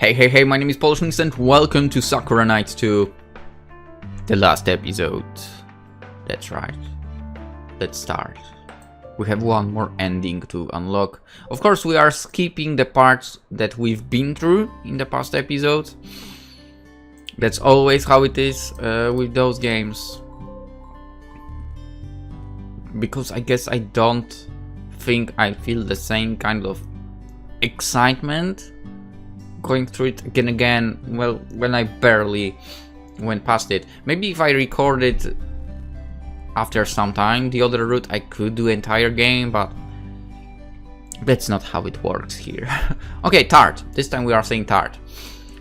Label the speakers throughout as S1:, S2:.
S1: Hey, my name is PolishLynx and welcome to Sakura Knight 2. The last episode. That's right. Let's start. We have one more ending to unlock. Of course, we are skipping the parts that we've been through in the past episodes. That's always how it is with those games. Because I guess I don't think I feel the same kind of excitement going through it again, well, when I barely went past it. Maybe if I recorded after some time the other route, I could do entire game, but that's not how it works here. Okay, Tart. This time we are saying Tart.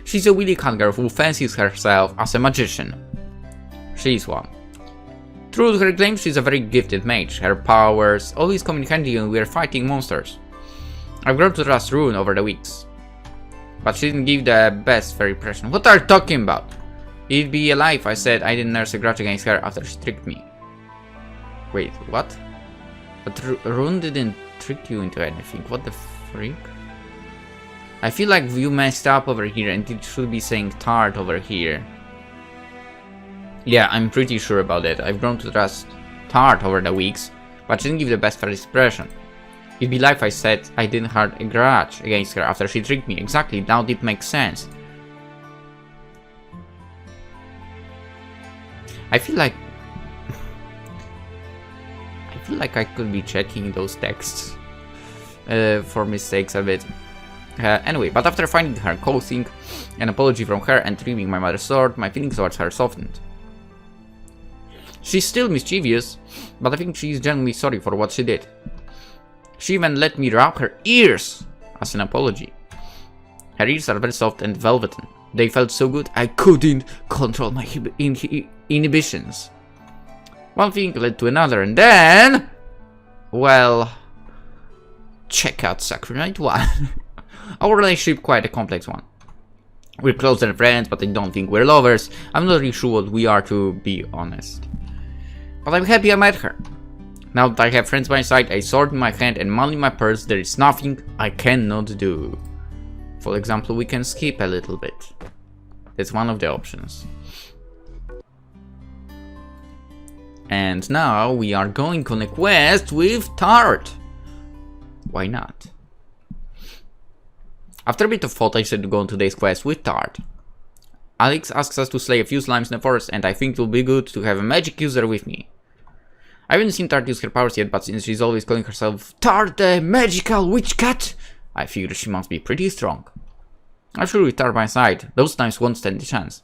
S1: She's a willy cat girl who fancies herself as a magician. She's one. True to her claims, she's a very gifted mage. Her powers always come in handy when we are fighting monsters. I've grown to trust Rune over the weeks, but she didn't give the best first impression. What are you talking about? It'd be a lie if I said I didn't nurse a grudge against her after she tricked me. Wait, what? But Rune didn't trick you into anything. What the freak? I feel like you messed up over here and it should be saying Tart over here. Yeah, I'm pretty sure about it. I've grown to trust Tart over the weeks, but she didn't give the best first impression. It'd be like if I said I didn't hold a grudge against her after she tricked me. Exactly, now it makes sense. I feel like I could be checking those texts for mistakes a bit. Anyway, but after finding her, coaxing an apology from her and retrieving my mother's sword, my feelings towards her softened. She's still mischievous, but I think she's genuinely sorry for what she did. She even let me rub her ears as an apology. Her ears are very soft and velvety. They felt so good I couldn't control my inhibitions. One thing led to another, and then, well, check out Sakura Knight 1. Our relationship quite a complex one. We're closer than friends, but I don't think we're lovers. I'm not really sure what we are, to be honest. But I'm happy I met her. Now that I have friends by my side, a sword in my hand and money in my purse, there is nothing I cannot do. For example, we can skip a little bit. That's one of the options. And now we are going on a quest with Tart. Why not? After a bit of thought, I decided to go on today's quest with Tart. Alex asks us to slay a few slimes in the forest, and I think it will be good to have a magic user with me. I haven't seen Tart use her powers yet, but since she's always calling herself Tart the Magical Witch Cat, I figure she must be pretty strong. I'm sure with Tart by my side, those slimes won't stand a chance.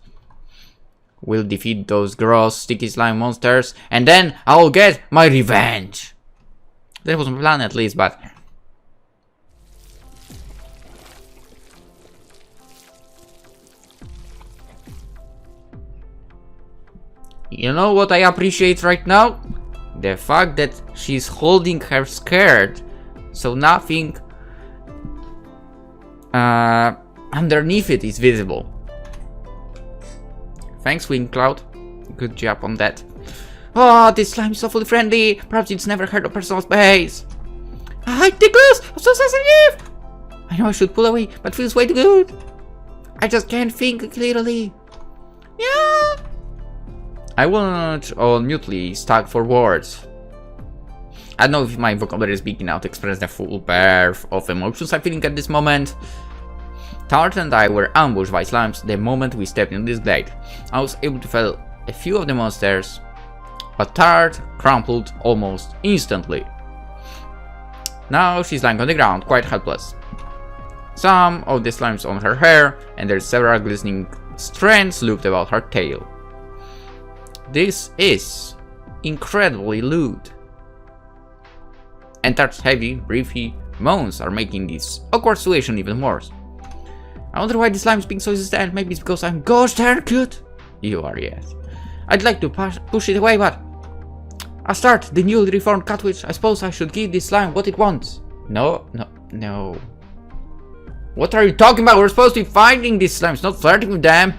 S1: We'll defeat those gross, sticky slime monsters, and then I'll get my revenge. That was my plan at least, but... You know what I appreciate right now? The fact that she's holding her skirt, so nothing underneath it is visible. Thanks, Wind Cloud. Good job on that. Oh, this slime is so fully friendly. Perhaps it's never heard of personal space. Hi, Tickles! I'm so sensitive! I know I should pull away, but feels way too good. I just can't think clearly. Yeah. I won't mutely stuck for words. I don't know if my vocabulary is big enough to express the full breadth of emotions I'm feeling at this moment. Tart and I were ambushed by slimes the moment we stepped into this glade. I was able to fell a few of the monsters, but Tart crumpled almost instantly. Now she's lying on the ground, quite helpless. Some of the slimes on her hair, and there's several glistening strands looped about her tail. This is incredibly lewd. And Tart's heavy, breathy moans are making this awkward situation even worse. I wonder why the slime is being so resistant. Maybe it's because I'm gosh darn cute. You are, yes. I'd like to push it away, but... As Tart, the newly reformed cat witch, I suppose I should give this slime what it wants. No. What are you talking about? We're supposed to be finding these slimes, not flirting with them.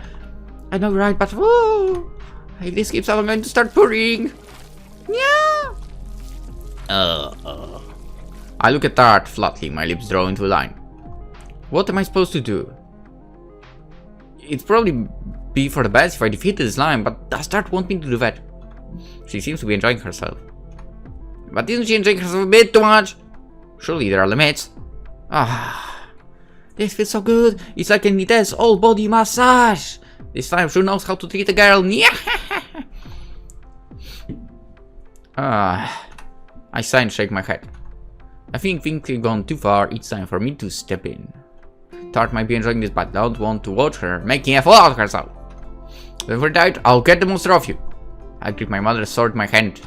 S1: I know, right, but... Whoa. If this keeps up, I'm going to start purring. Yeah. I look at Tart flatly, my lips draw into a line. What am I supposed to do? it'd probably be for the best if I defeated the slime, but the Tart won't me to do that. She seems to be enjoying herself. But isn't she enjoying herself a bit too much? Surely there are limits. This feels so good. It's like an intense all-body massage. This time she knows how to treat a girl. I sigh and shake my head. I think things have gone too far. It's time for me to step in. Tart might be enjoying this, but I don't want to watch her making a fool out of herself. When we're tired, I'll get the monster off you. I grip my mother's sword in my hand.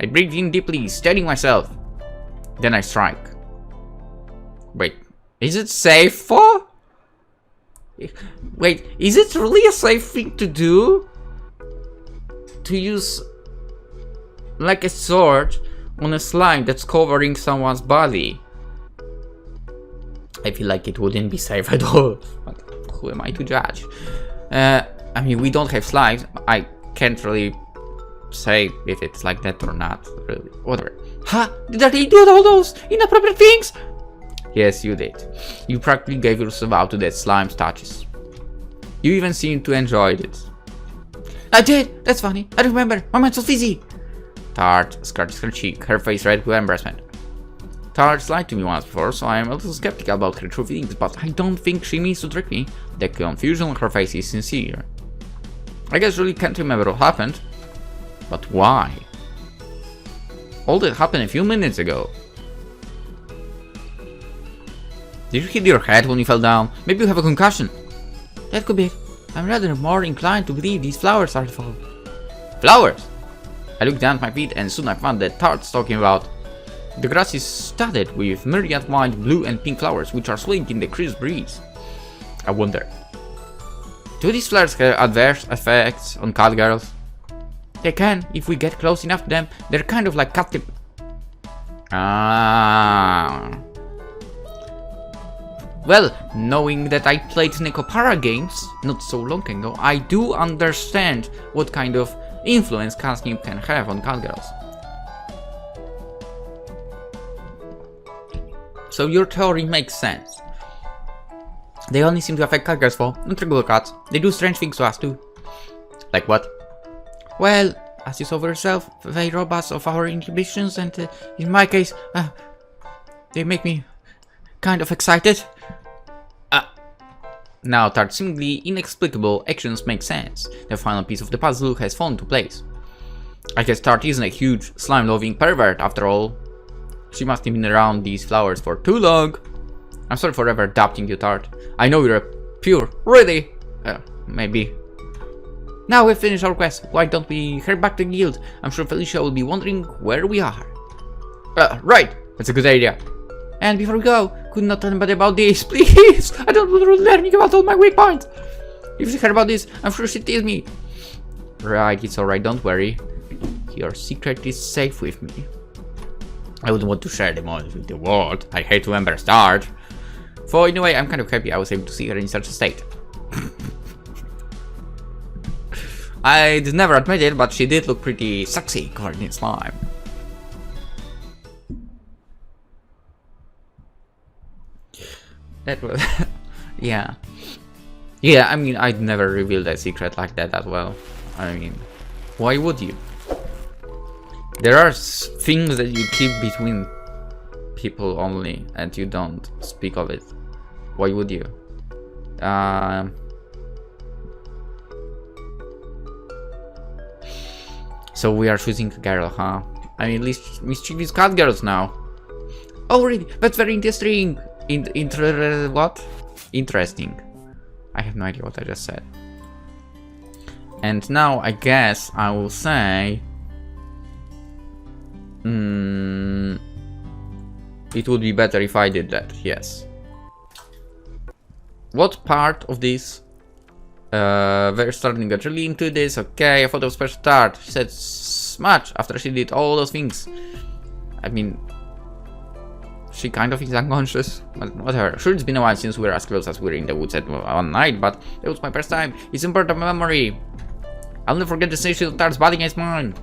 S1: I breathe in deeply, steadying myself. Then I strike. Wait, is it safe for? Wait, is it really a safe thing to do? To use like a sword on a slime that's covering someone's body? I feel like it wouldn't be safe at all. But who am I to judge? I mean, we don't have slimes. I can't really say if it's like that or not. Really, whatever. Huh? Did I do all those inappropriate things? Yes, you did. You practically gave yourself out to that slime's touches. You even seemed to enjoy it. I did! That's funny. I remember. My mind's so fizzy. Tart scratches her cheek, her face red with embarrassment. Tart lied to me once before, so I am a little skeptical about her true feelings, but I don't think she means to trick me. The confusion on her face is sincere. I guess really can't remember what happened. But why? All that happened a few minutes ago. Did you hit your head when you fell down? Maybe you have a concussion. That could be it. I'm rather more inclined to believe these flowers are the fault. Flowers? I looked down at my feet and soon I found that Tart's talking about. The grass is studded with myriad white, blue and pink flowers which are swaying in the crisp breeze. I wonder, do these flowers have adverse effects on cat girls? They can, if we get close enough to them. They're kind of like cat tip. Well, knowing that I played Necopara games not so long ago, I do understand what kind of influence catnip can have on cat girls. So your theory makes sense. They only seem to affect cat girls though, not regular cats. They do strange things to us too. Like what? Well, as you saw for yourself, they rob us of our inhibitions and in my case, they make me kind of excited. Now Tart's seemingly inexplicable actions make sense. The final piece of the puzzle has fallen into place. I guess Tart isn't a huge slime-loving pervert after all. She must have been around these flowers for too long. I'm sorry for ever adopting you, Tart. I know you're a pure, really. Maybe. Now we've finished our quest. Why don't we head back to the guild? I'm sure Felicia will be wondering where we are. Right. That's a good idea. And before we go, could not tell anybody about this, please? I don't want to learning about all my weak points. If she heard about this, I'm sure she'd tease me. Right, it's alright, don't worry. Your secret is safe with me. I wouldn't want to share them all with the world. I hate to embarrass Tart. For in a way, I'm kind of happy I was able to see her in such a state. I'd never admit it, but she did look pretty sexy covered in slime. That was... yeah. Yeah, I mean, I'd never reveal that secret like that as well. I mean, why would you? There are things that you keep between people only, and you don't speak of it. Why would you? So we are choosing a girl, huh? I mean, at least mischievous cat girls now. Oh, really? That's very interesting. What? Interesting. I have no idea what I just said. And now I guess I will say... it would be better if I did that, yes. What part of this? They're starting to get really into this. Okay, I thought it was special Tart. She said much after she did all those things. I mean... she kind of is unconscious, but whatever. Sure, it's been a while since we were as close as we were in the woods at one night, but it was my first time. It's in part of my memory. I'll never forget the sensation of Tart's body against mine.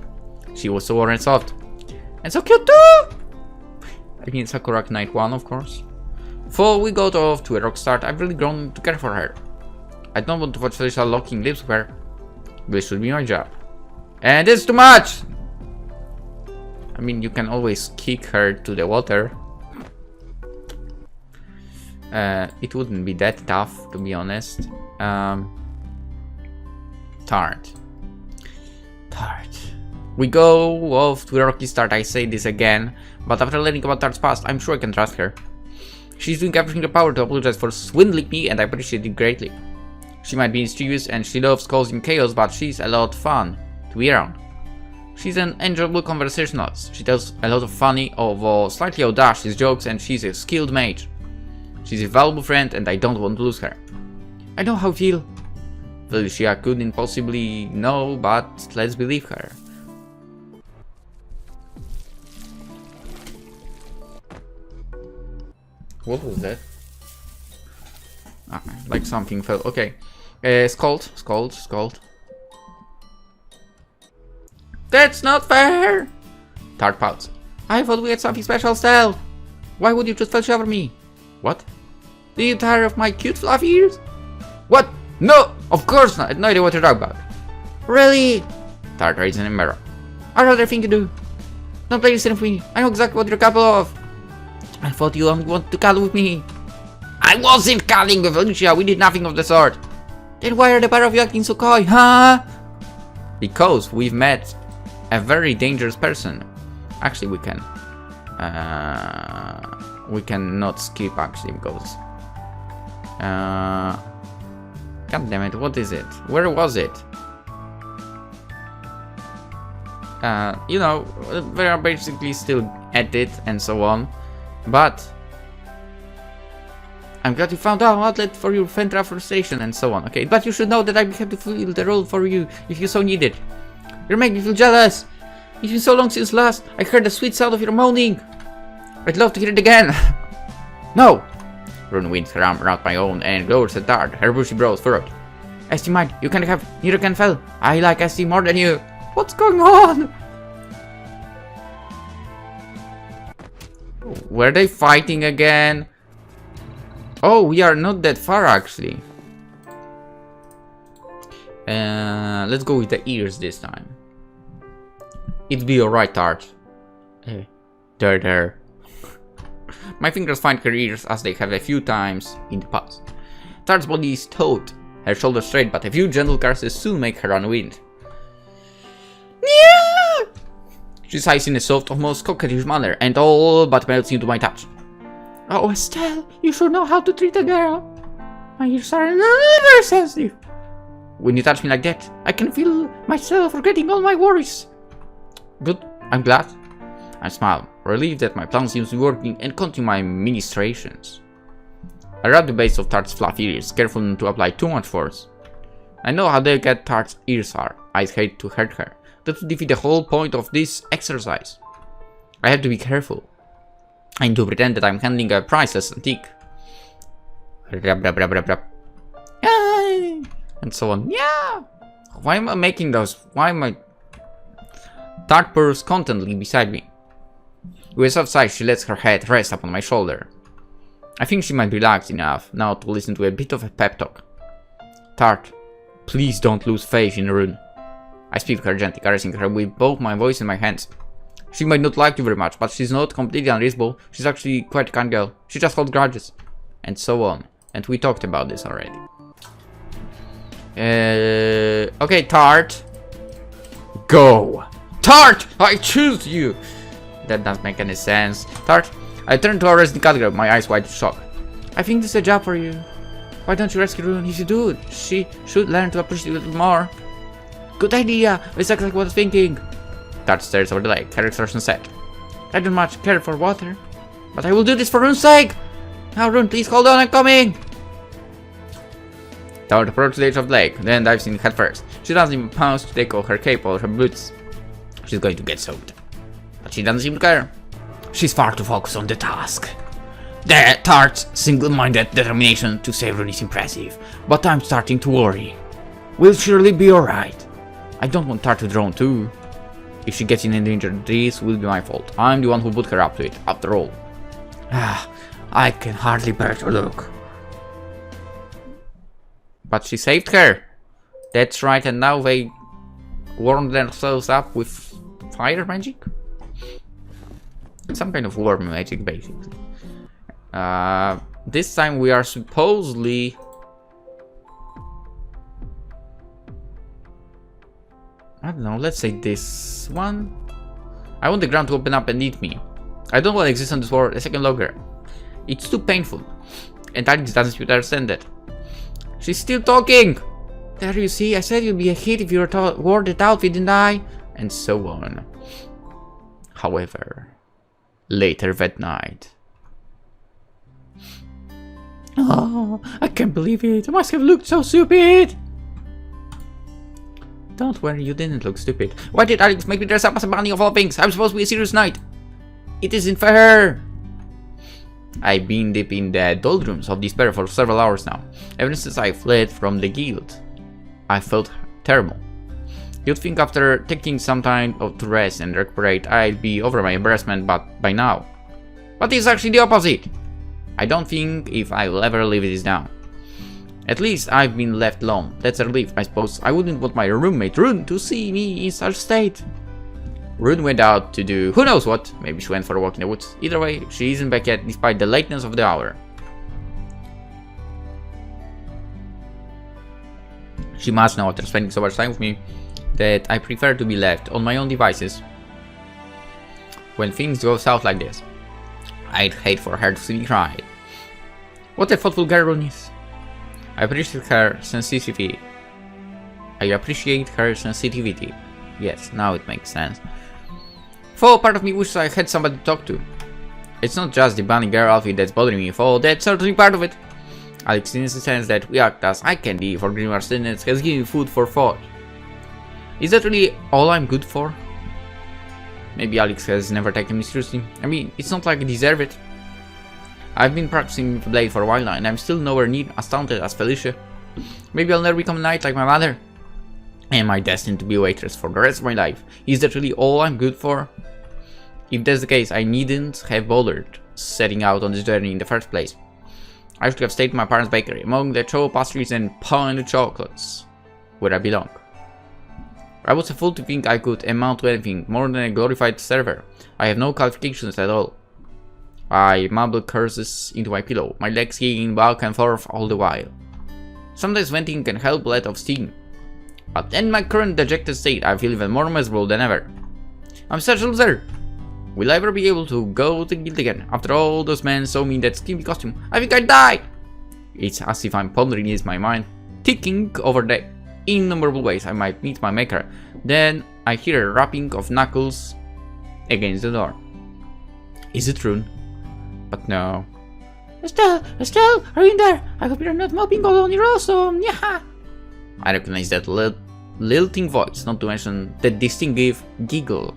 S1: She was so warm and soft. And so cute too! I mean Sakura Knight 1, of course. Before we got off to a rock start, I've really grown to care for her. I don't want to watch Felicia locking lips with her. This should be my job. And it's too much! I mean, you can always kick her to the water. It wouldn't be that tough, to be honest. Tart. We go off to a rocky start, I say this again, but after learning about Tart's past, I'm sure I can trust her. She's doing everything in her power to apologize for swindling me, and I appreciate it greatly. She might be mischievous and she loves causing chaos, but she's a lot of fun to be around. She's an enjoyable conversationalist. She tells a lot of funny, although slightly audacious jokes, and she's a skilled mage. She's a valuable friend, and I don't want to lose her. I know how I feel. Felicia couldn't possibly know, but let's believe her. What was that? Ah, like something fell. Okay. Scold. That's not fair! Tart pouts. I thought we had something special, Estelle. Why would you choose Felicia over me? What? Do you tire of my cute fluffy ears? What? No! Of course not! I have no idea what you're talking about. Really? Tart raises an embarrass. I have other thing to do. Don't play this with me. I know exactly what you're capable of. I thought you wanted to cuddle with me. I wasn't cuddling with Felicia. We did nothing of the sort. Then why are the pair of you acting so coy, huh? Because we've met a very dangerous person. Actually, we cannot skip actually because God damn it, what is it? Where was it? You know, they are basically still at it and so on, but I'm glad you found out an outlet for your Fentra frustration and so on. Okay, but you should know that I'd be happy to fulfill the role for you if you so need it. You make me feel jealous. It's been so long since last I heard the sweet sound of your moaning. I'd love to hear it again. No! Rune winds her arm around my own and glowers at Tart, her bushy brows furrowed. Estelle might, you can have, neither can fell. I like Estelle more than you. What's going on? Were they fighting again? Oh, we are not that far actually. Let's go with the ears this time. It'll be alright, Tart. There. My fingers find her ears as they have a few times in the past. Tart's body is taut, her shoulders straight, but a few gentle caresses soon make her unwind. Yeah! She sighs in a soft, almost coquettish manner, and all but melts into my touch. Oh, Estelle, you should know how to treat a girl. My ears are very sensitive. When you touch me like that, I can feel myself forgetting all my worries. Good, I'm glad. I smile, relieved that my plan seems to be working, and continue my ministrations. I rub the base of Tart's fluffy ears, careful not to apply too much force. I know how delicate Tart's ears are. I'd hate to hurt her. That would defeat the whole point of this exercise. I have to be careful. I need to pretend that I'm handling a priceless antique. Rub, rub, rub, rub, rub. Yay! And so on. Yeah! Why am I making those? Why am I... Tart purrs contentedly beside me. With a soft sigh, she lets her head rest upon my shoulder. I think she might be relaxed enough now to listen to a bit of a pep talk. Tart, please don't lose faith in Rune. I speak to her gently, caressing her with both my voice and my hands. She might not like you very much, but she's not completely unreasonable. She's actually quite a kind girl. She just holds grudges. And so on. And we talked about this already. Okay, Tart. Go! Tart! I choose you! That doesn't make any sense. Tart, I turn to our resident category, my eyes wide with shock. I think this is a job for you. Why don't you rescue Rune? If you do, she should learn to appreciate it a little more. Good idea! That's exactly what I was thinking. Tart stares over the lake, her expression set. I don't much care for water, but I will do this for Rune's sake! Now Rune, please hold on, I'm coming! Tart approaches the edge of the lake, then dives in head first. She doesn't even pause to take off her cape or her boots. She's going to get soaked. But she doesn't seem to care. She's far too focused on the task. The Tart's single-minded determination to save Rune is impressive, but I'm starting to worry. We'll surely be alright. I don't want Tart to drown too. If she gets in any danger, this will be my fault. I'm the one who put her up to it, after all. I can hardly bear to look. But she saved her. That's right, and now they warm themselves up with fire magic? Some kind of warm magic, basically. This time we are supposedly... I don't know, let's say this one. I want the ground to open up and eat me. I don't want to exist on this world a second longer. It's too painful. And Alex doesn't understand that. She's still talking! There you see, I said you'd be a hit if you wore it out, didn't I? And so on. However, later that night. Oh, I can't believe it. I must have looked so stupid. Don't worry, you didn't look stupid. Why did Alex make me dress up as a bunny of all things? I'm supposed to be a serious knight. It isn't fair. I've been deep in the doldrums of despair for several hours now. Ever since I fled from the guild, I felt terrible. You'd think after taking some time to rest and recuperate, I'd be over my embarrassment, but by now. But it's actually the opposite. I don't think if I'll ever live this down. At least I've been left alone. That's a relief, I suppose. I wouldn't want my roommate Rune to see me in such a state. Rune went out to do who knows what. Maybe she went for a walk in the woods. Either way, she isn't back yet despite the lateness of the hour. She must know after spending so much time with me that I prefer to be left on my own devices. When things go south like this, I'd hate for her to see me cry. What a thoughtful girl Rune is. I appreciate her sensitivity. Yes, now it makes sense. For part of me wishes I had somebody to talk to. It's not just the bunny girl outfit that's bothering me, for that's certainly part of it. Alex insists that we act as eye candy for Grimoire students has given me food for thought. Is that really all I'm good for? Maybe Alex has never taken me seriously. I mean, it's not like I deserve it. I've been practicing with the blade for a while now, and I'm still nowhere near as talented as Felicia. Maybe I'll never become a knight like my mother. Am I destined to be a waitress for the rest of my life? Is that really all I'm good for? If that's the case, I needn't have bothered setting out on this journey in the first place. I should have stayed in my parents' bakery, among the chocolate pastries and pounded chocolates, where I belong. I was a fool to think I could amount to anything more than a glorified server. I have no qualifications at all. I mumble curses into my pillow, my legs kicking back and forth all the while. Sometimes venting can help let off steam. But in my current dejected state, I feel even more miserable than ever. I'm such a loser! Will I ever be able to go to the guild again? After all those men saw me in that skimpy costume, I think I'd die! It's as if I'm pondering in my mind, thinking over the innumerable ways I might meet my maker. Then I hear a rapping of knuckles against the door. Is it Rune? But no. Estelle! Estelle! Are you in there? I hope you're not mopping all on your awesome! Yeah! I recognize that lilting voice, not to mention the distinctive giggle.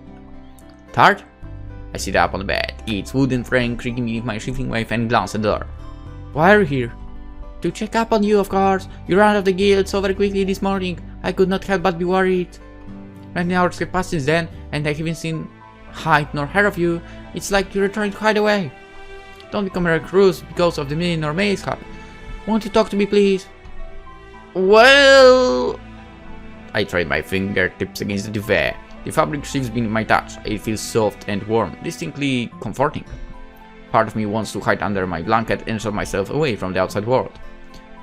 S1: Tart? I sit up on the bed, its wooden frame creaking beneath my shifting wave, and glance at the door. Why are you here? To check up on you, of course. You ran out of the guild so very quickly this morning. I could not help but be worried. Many hours have passed since then, and I haven't seen hide nor heard of you. It's like you're trying to hide away. Don't become a recluse because of the million or mishap. Won't you talk to me, please? Well... I trade my fingertips against the duvet. The fabric shifts beneath my touch. It feels soft and warm, distinctly comforting. Part of me wants to hide under my blanket and shut myself away from the outside world.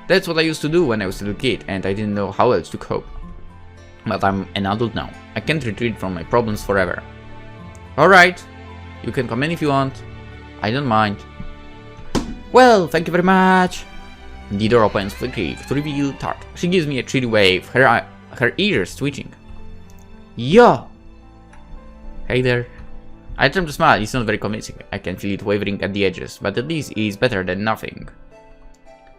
S1: That's what I used to do when I was a little kid, and I didn't know how else to cope. But I'm an adult now. I can't retreat from my problems forever. Alright, you can come in if you want. I don't mind. Well, thank you very much. The door opens with a creak to reveal Tart. She gives me a cheery wave, her ears twitching. Yo! Hey there. I attempt to smile, it's not very convincing. I can feel it wavering at the edges, but at least it's better than nothing.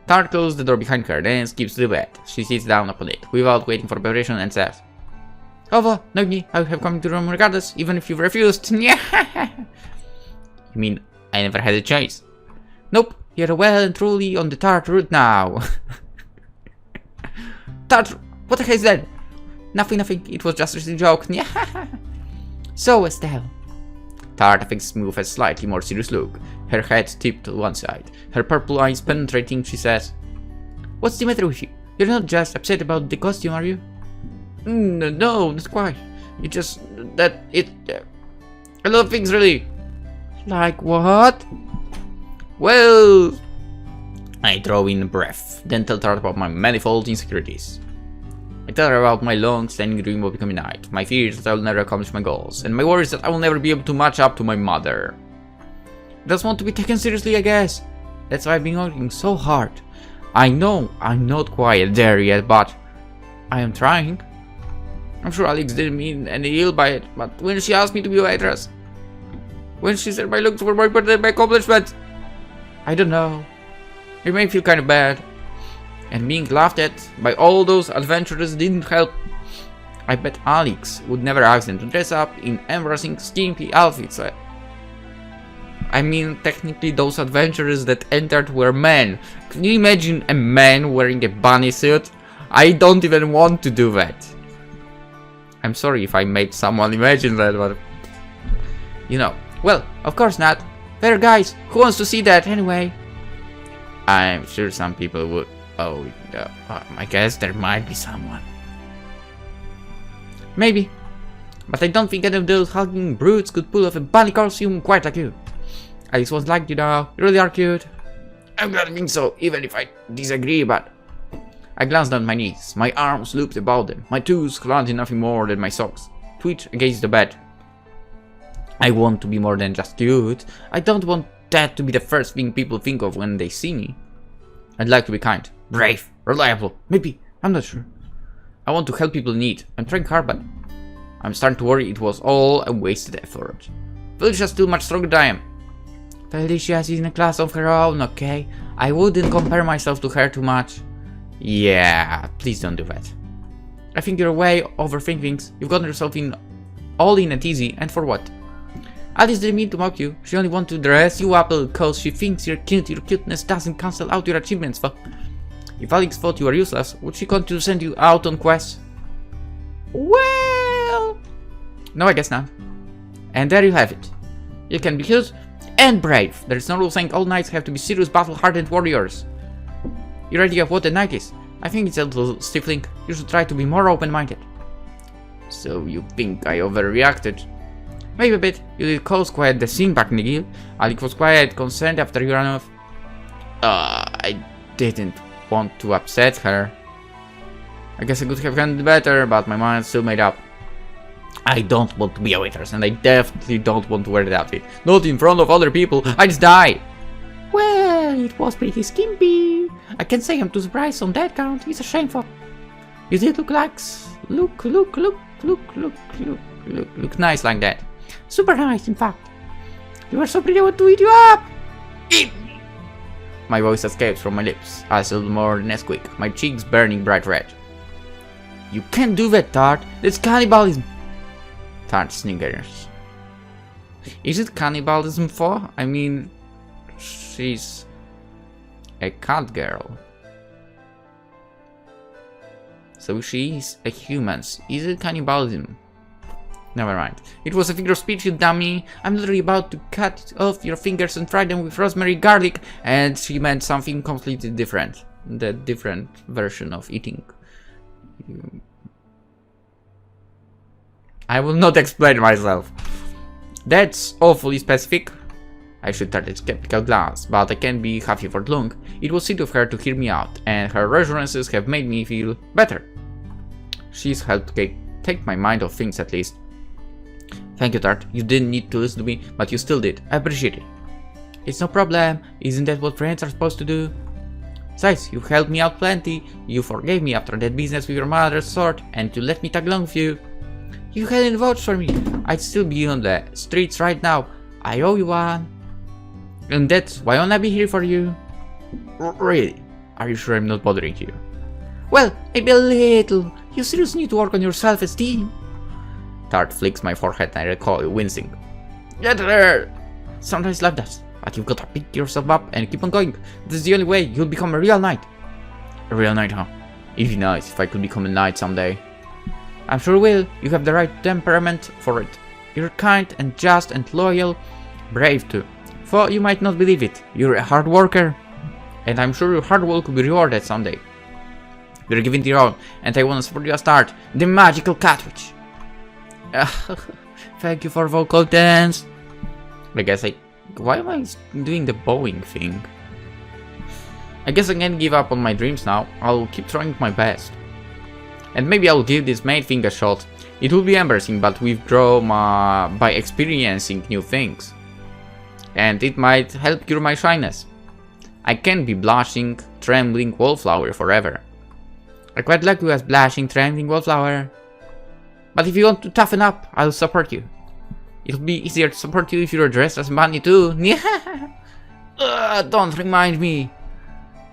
S1: Tart closes the door behind her, then skips to the bed. She sits down upon it, without waiting for preparation, and says, Ova, Nogni, I have come to the room regardless, even if you've refused. You mean I never had a choice? Nope, you're well and truly on the Tart route now. Tart, what the heck is that? Nothing, it was just a joke. So, Estelle. Tart affects me with a slightly more serious look, her head tipped to one side, her purple eyes penetrating. She says, What's the matter with you? You're not just upset about the costume, are you? No, not quite. It's just that a lot of things, really. Like what? Well, I draw in a breath, then tell Tart about my manifold insecurities. I tell her about my long-standing dream of becoming a knight, my fears that I will never accomplish my goals, and my worries that I will never be able to match up to my mother. I just want to be taken seriously, I guess. That's why I've been working so hard. I know I'm not quite there yet, but I am trying. I'm sure Alex didn't mean any ill by it, but when she asked me to be a waitress, when she said my looks were more important than my accomplishments, I don't know. It made me feel kind of bad. And being laughed at by all those adventurers didn't help. I bet Alex would never ask them to dress up in embarrassing skimpy outfits. I mean, technically those adventurers that entered were men. Can you imagine a man wearing a bunny suit? I don't even want to do that. I'm sorry if I made someone imagine that, but... You know. Well, of course not. There, guys, who wants to see that anyway? I'm sure some people would. Oh, I guess there might be someone. Maybe. But I don't think any of those hulking brutes could pull off a bunny costume quite like you. Alice was like you know, you really are cute. I'm glad to think so, even if I disagree, but... I glanced down my knees, my arms looped about them, my toes clung in nothing more than my socks, twitched against the bed. I want to be more than just cute. I don't want that to be the first thing people think of when they see me. I'd like to be kind, brave, reliable, maybe, I'm not sure. I want to help people in need. I'm trying hard, but I'm starting to worry it was all a wasted effort. Felicia's still much stronger than I am. Felicia's in a class of her own, okay? I wouldn't compare myself to her too much. Yeah, please don't do that. I think you're way overthinking things. You've gotten yourself in all in at easy, and for what? Alice didn't mean to mock you. She only wanted to dress you up because she thinks you're cute. Your cuteness doesn't cancel out your achievements. But if Alex thought you were useless, would she continue to send you out on quests? Well... No, I guess not. And there you have it. You can be cute and brave. There's no rule saying all knights have to be serious, battle-hardened warriors. Your idea of what a knight is, I think it's a little stifling. You should try to be more open-minded. So you think I overreacted? Maybe a bit. You did cause quite the scene back in the guild. Alex was quite concerned after you ran off. I didn't want to upset her. I guess I could have handled better, but my mind's still made up. I don't want to be a waitress, and I definitely don't want to wear that outfit. Not in front of other people. I just die. Well, it was pretty skimpy. I can say I'm too surprised on that count. It's a shame for... You did look nice like that. Super nice, in fact. You were so pretty, I want to eat you up. Eat me. My voice escapes from my lips. I still more than a squeak, my cheeks burning bright red. You can't do that, Tart. That's cannibalism. Tart sniggers. Is it cannibalism for? I mean, she's a cat girl. So she's a human. Is it cannibalism? Never mind. It was a figure of speech, you dummy. I'm literally about to cut off your fingers and fry them with rosemary garlic. And she meant something completely different. The different version of eating. I will not explain myself. That's awfully specific. I should start a skeptical glance, but I can't be happy for long. It was sweet of her to hear me out, and her reassurances have made me feel better. She's helped take my mind off things at least. Thank you, Tart. You didn't need to listen to me, but you still did. I appreciate it. It's no problem. Isn't that what friends are supposed to do? Besides, you helped me out plenty. You forgave me after that business with your mother's sword, and you let me tag along with you. You hadn't vouched for me. I'd still be on the streets right now. I owe you one. And that's why I'll be here for you. Really? Are you sure I'm not bothering you? Well, maybe a little. You seriously need to work on your self-esteem. Tart flicks my forehead and I recall wincing. Get there! Sometimes life does, but you've got to pick yourself up and keep on going. This is the only way you'll become a real knight. A real knight, huh? It'd be nice if I could become a knight someday. I'm sure will. You have the right temperament for it. You're kind and just and loyal. Brave too. For you might not believe it, you're a hard worker. And I'm sure your hard work will be rewarded someday. You're giving your own, and I want to support you as Tart, the magical cat witch. Thank you for vocal dance. I guess why am I doing the bowing thing? I guess I can't give up on my dreams now. I'll keep trying my best. And maybe I'll give this main thing a shot. It will be embarrassing, but we've grown by experiencing new things. And it might help cure my shyness. I can't be blushing, trembling wallflower forever. I quite like you as blushing, trembling wallflower. But if you want to toughen up, I'll support you. It'll be easier to support you if you're dressed as bunny too. Don't remind me.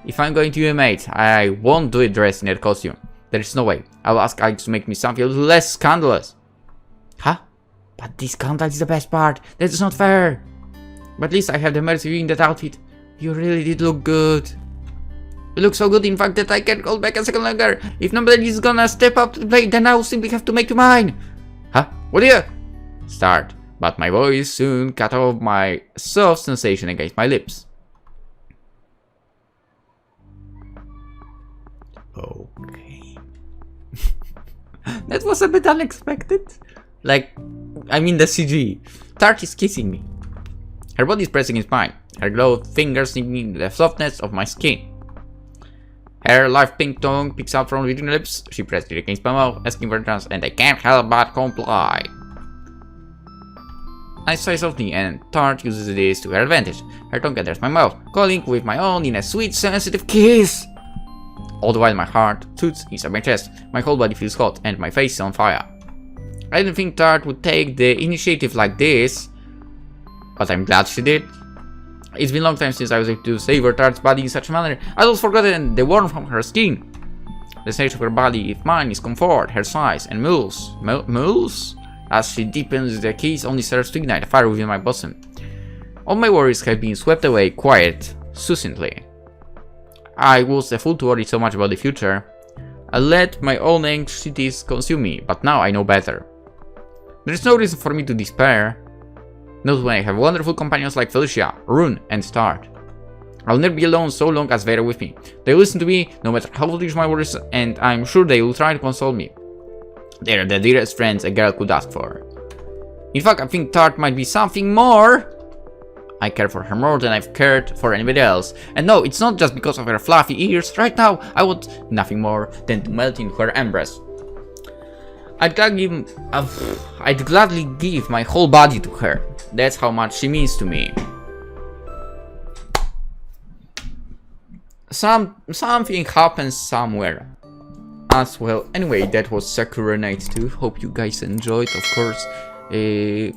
S1: If I'm going to be a mate, I won't do it dressed in that costume. There is no way. I'll ask Ike to make me something a little less scandalous. Huh? But this scandal is the best part. That's not fair. But at least I have the mercy of you in that outfit. You really did look good. You look so good, in fact, that I can't hold back a second longer. If nobody is gonna step up to the plate, then I will simply have to make you mine. Huh? What do you? Start. But my voice soon cut off my soft sensation against my lips. Okay. That was a bit unexpected. Like, I mean the CG. Tart is kissing me. Her body is pressing against mine. Her gloved fingers singing the softness of my skin. Her live pink tongue picks out from between her lips. She pressed it against my mouth, asking for a chance, and I can't help but comply. I sigh softly, and Tart uses this to her advantage. Her tongue enters my mouth, calling with my own in a sweet, sensitive kiss. All the while my heart toots inside my chest, my whole body feels hot, and my face is on fire. I didn't think Tart would take the initiative like this, but I'm glad she did. It's been a long time since I was able to savor Tart's body in such a manner. I almost forgotten the warmth from her skin. The stage of her body, if mine, is comfort, her size, and moves? As she deepens the kiss only serves to ignite a fire within my bosom. All my worries have been swept away quiet, succinctly. I was a fool to worry so much about the future. I let my own anxieties consume me, but now I know better. There is no reason for me to despair. Not when I have wonderful companions like Felicia, Rune, and Tart. I'll never be alone so long as they are with me. They listen to me, no matter how foolish my worries, and I'm sure they will try to console me. They are the dearest friends a girl could ask for. In fact, I think Tart might be something more. I care for her more than I've cared for anybody else. And no, it's not just because of her fluffy ears. Right now, I want nothing more than to melt into her embrace. I'd gladly give my whole body to her. That's how much she means to me. Something happens somewhere as well. Anyway, that was Sakura Knight 2. Hope you guys enjoyed. Of course,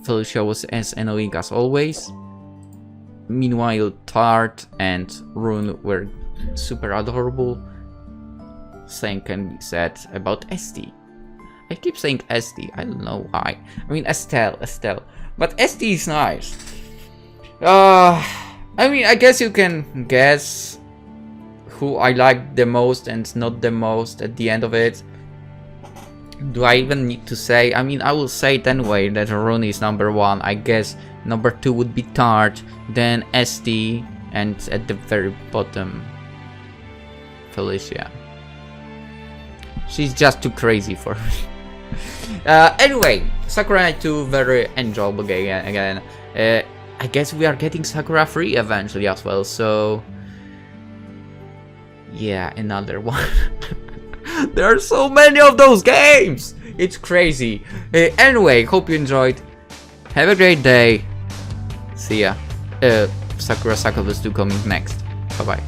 S1: Felicia was as annoying as always. Meanwhile, Tart and Rune were super adorable. Same can be said about Estelle. I keep saying Estelle, I don't know why. I mean Estelle. But Estelle is nice. I mean, I guess you can guess who I like the most and not the most at the end of it. Do I even need to say? I mean, I will say it anyway, that Rune is number 1. I guess number 2 would be Tart, then Estelle, and at the very bottom, Felicia. She's just too crazy for me. Anyway, Sakura Knight 2, very enjoyable game again. I guess we are getting Sakura 3 eventually as well, so yeah, another one. There are so many of those games! It's crazy. Anyway, hope you enjoyed. Have a great day. See ya. Sakura Sakura 2 coming next. Bye bye.